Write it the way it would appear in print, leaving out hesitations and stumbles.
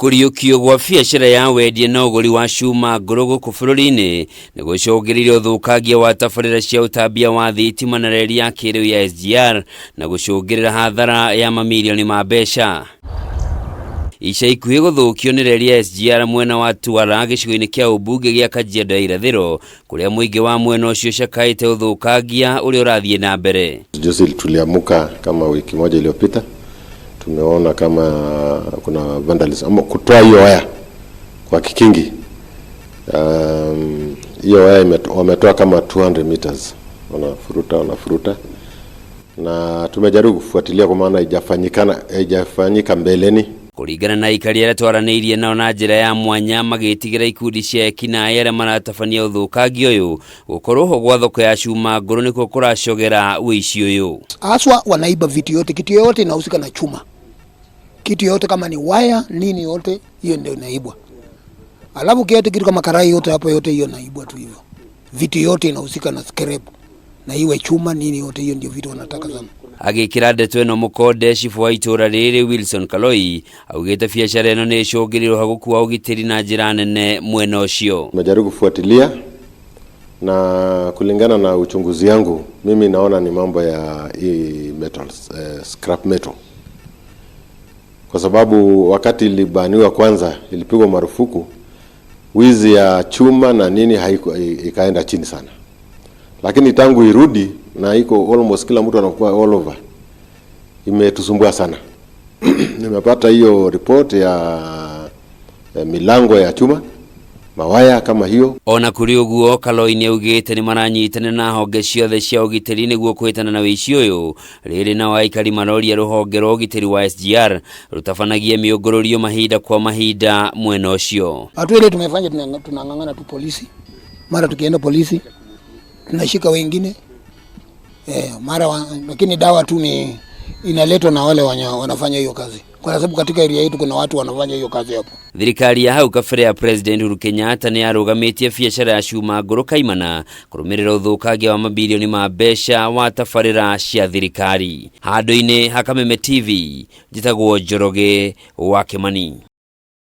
Kuriukio gwa biacara ya wendia na uguri wa cuma ngũrũ bũrũri-inĩ nĩ gũcũngĩrĩirie ũthũkangia wa tabarĩra cia ũtambia wa thitima na reri ya kĩrĩu ya SGR na gũcũngĩrĩra hathara ya mamirioni ma mbeca. Ica ikuhĩ gũthũkio nĩ reri ya SGR mwena wa Tuala gĩcigo-inĩ kĩa ũmbunge gĩa Kajiado Irathĩro, kũrĩa mũingĩ wa mwena ũcio cakaĩte ũthũkangia ũrĩa ũrathiĩ na mbere. Juzi tuliamuka kama wiki moja iliyopita, tumeona kama kuna vandalism ama kutoa hiyo waya kwa kikingi. Hiyo waya wametoa kama 200 meters, wanafuruta na tumejaribu kufuatilia kwa maana haijafanyika mbeleni. Kuringana na AIKARI arĩa twaranĩirie nao na njĩra ya mwanya magĩtigĩra ikundi cia ekinaĩ arĩa maratabania ũthũkangia ũyũ gũkorwo ho gwa thoko ya cuma ngũrũ nĩkuo kũracogera ũici ũyũ. Aswa wanaiba vitu yote, kitu yote inahusika na chuma. Kitu yote kama ni waya nini yote hiyo ndio inaibwa. Alafu kiatu kitu kama karai yote hapo yote hiyo naibwa tu hivyo. Vitu yote inahusika na scrap. Na iwe chuma nini yote hiyo ndio vitu wanataka sana. Agĩkĩra ndeto ĩno mũkonde cibu wa ITURA Reri Wilson Kaloi augĩte biacara ĩno nĩ ĩcũngĩrĩirio ha gũkua ũgitĩri na njĩra nene mwena ũcio. Tumejaribu kufuatilia na kulingana na uchunguzi yangu mimi naona ni mambo ya metals, scrap metal. Kwa sababu wakati ilibaniwa kwanza ilipigwa marufuku, wizi ya chuma na nini ikaenda chini sana. Lakini tangu irudi na iko almost kila mtu anakuwa all over, imetusumbua sana. Nimepata hiyo report ya milango ya chuma, mawaya kama hiyo. Ona kuri uguo Kaloi nĩ augĩte nĩ maranyitana na honge ciothe cia ũgitĩri nĩguo kũhĩtana na ũici ũyũ. Rĩrĩ na AIKARI maroria rũhonge rwa ũgitĩri wa SGR rũtabanagie mĩũngũrũrio mahinda kwa mahinda mwena ũcio. Watu ile tumefanya tunang'ang'ana tu polisi. Mara tukienda polisi tunashika wengine lakini dawa tu ni inaletwa na wale wanafanya hiyo kazi, kwa sababu katika area yetu kuna watu wanafanya hiyo kazi hapo. Thirikari ya hau kabere ya President Uhuru Kenyatta nĩ yarũgamĩtie biacara ya cuma ngũrũ kaimana kũrũmĩrĩra ũthũkangia wa mabilioni ma mbeca wa tabarĩra cia thirikari. Handũ-inĩ ha Kameme TV, njĩtagwo Njoroge wa Kimani.